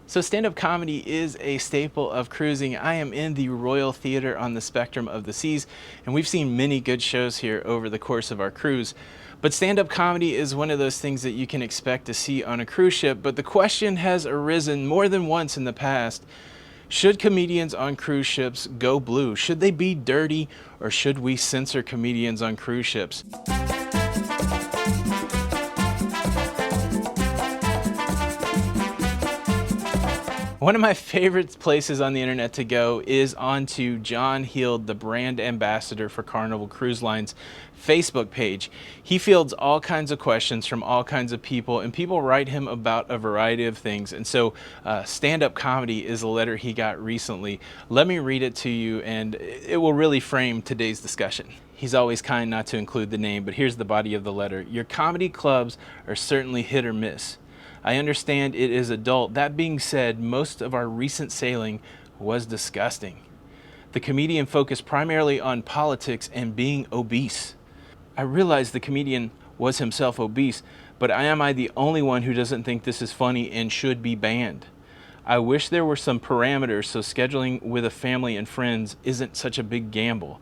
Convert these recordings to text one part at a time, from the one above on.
So stand-up comedy is a staple of cruising. I am in the Royal Theater on the Spectrum of the Seas, and we've seen many good shows here over the course of our cruise. But stand-up comedy is one of those things that you can expect to see on a cruise ship, but the question has arisen more than once in the past. Should comedians on cruise ships go blue? Should they be dirty, or should we censor comedians on cruise ships? One of my favorite places on the internet to go is onto John Heald, the brand ambassador for Carnival Cruise Line's Facebook page. He fields all kinds of questions from all kinds of people, and people write him about a variety of things. And so stand-up comedy is a letter he got recently. Let me read it to you, and it will really frame today's discussion. He's always kind not to include the name, but here's the body of the letter. Your comedy clubs are certainly hit or miss. I understand it is adult. That being said, most of our recent sailing was disgusting. The comedian focused primarily on politics and being obese. I realize the comedian was himself obese, but am I the only one who doesn't think this is funny and should be banned? I wish there were some parameters so scheduling with a family and friends isn't such a big gamble.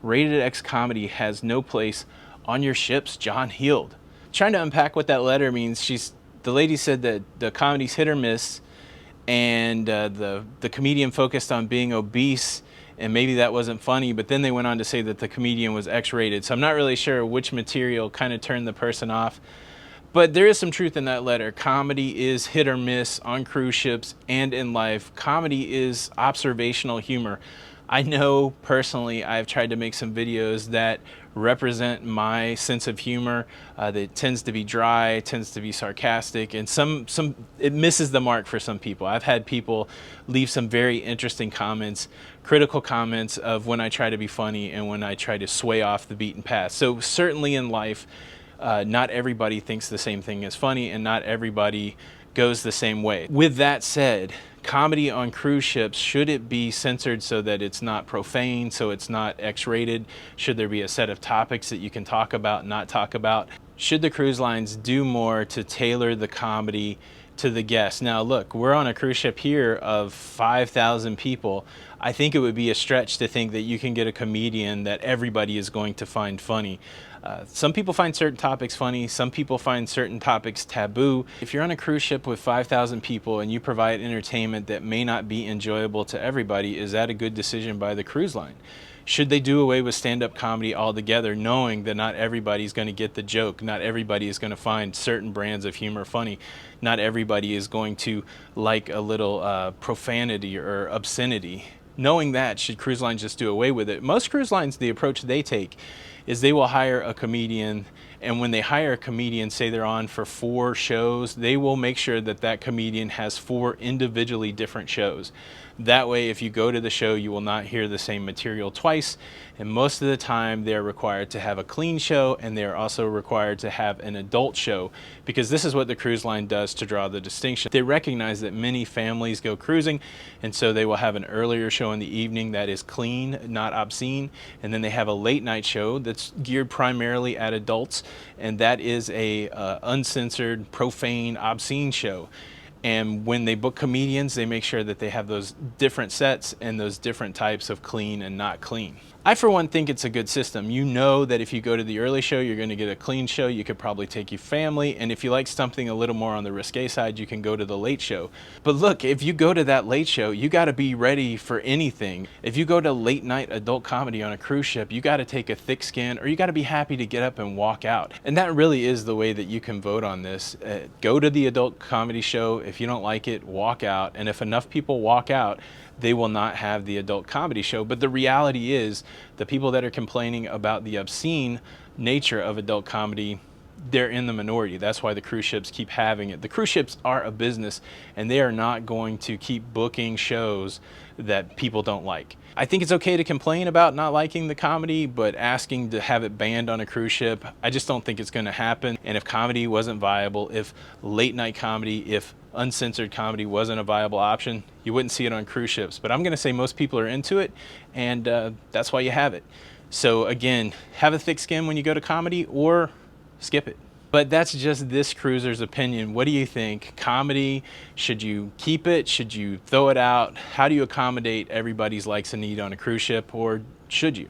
Rated X comedy has no place on your ships, John Heald. Trying to unpack what that letter means, the lady said that the comedy's hit or miss, and the comedian focused on being obese, and maybe that wasn't funny, but then they went on to say that the comedian was X-rated. So I'm not really sure which material kind of turned the person off. But there is some truth in that letter. Comedy is hit or miss on cruise ships and in life. Comedy is observational humor. I know personally I've tried to make some videos that represent my sense of humor that tends to be dry, tends to be sarcastic, and it misses the mark for some people. I've had people leave some very interesting comments, critical comments of when I try to be funny and when I try to sway off the beaten path. So certainly in life, not everybody thinks the same thing is funny, and not everybody goes the same way. With that said, comedy on cruise ships, should it be censored so that it's not profane, so it's not X-rated? Should there be a set of topics that you can talk about, not talk about? Should the cruise lines do more to tailor the comedy to the guests? Now look, we're on a cruise ship here of 5,000 people. I think it would be a stretch to think that you can get a comedian that everybody is going to find funny. Some people find certain topics funny, some people find certain topics taboo. If you're on a cruise ship with 5,000 people and you provide entertainment that may not be enjoyable to everybody, is that a good decision by the cruise line? Should they do away with stand-up comedy altogether, knowing that not everybody's going to get the joke, not everybody is going to find certain brands of humor funny, not everybody is going to like a little profanity or obscenity? Knowing that, should cruise lines just do away with it? Most cruise lines, the approach they take is they will hire a comedian, and when they hire a comedian, say they're on for 4 shows, they will make sure that that comedian has 4 individually different shows. That way, if you go to the show, you will not hear the same material twice, and most of the time they're required to have a clean show, and they're also required to have an adult show, because this is what the cruise line does to draw the distinction. They recognize that many families go cruising, and so they will have an earlier show in the evening that is clean, not obscene, and then they have a late night show that's geared primarily at adults, and that is a uncensored, profane, obscene show. And when they book comedians, they make sure that they have those different sets and those different types of clean and not clean. I, for one, think it's a good system. You know that if you go to the early show, you're going to get a clean show. You could probably take your family. And if you like something a little more on the risque side, you can go to the late show. But look, if you go to that late show, you got to be ready for anything. If you go to late night adult comedy on a cruise ship, you got to take a thick skin, or you got to be happy to get up and walk out. And that really is the way that you can vote on this. Go to the adult comedy show. If you don't like it, walk out. And if enough people walk out, they will not have the adult comedy show. But the reality is, the people that are complaining about the obscene nature of adult comedy, they're in the minority. That's why the cruise ships keep having it. The cruise ships are a business, and they are not going to keep booking shows that people don't like. I think it's okay to complain about not liking the comedy, but asking to have it banned on a cruise ship, I just don't think it's going to happen. And if comedy wasn't viable, if late night comedy, if uncensored comedy wasn't a viable option, you wouldn't see it on cruise ships. But I'm going to say most people are into it, and that's why you have it. So again, have a thick skin when you go to comedy, or skip it. But that's just this cruiser's opinion. What do you think? Comedy? Should you keep it? Should you throw it out? How do you accommodate everybody's likes and need on a cruise ship, or should you?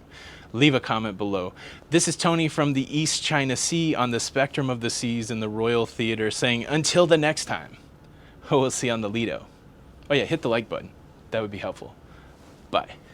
Leave a comment below. This is Tony from the East China Sea on the spectrum of the seas in the Royal Theater saying until the next time, we'll see you on the Lido. Oh yeah, hit the like button. That would be helpful. Bye.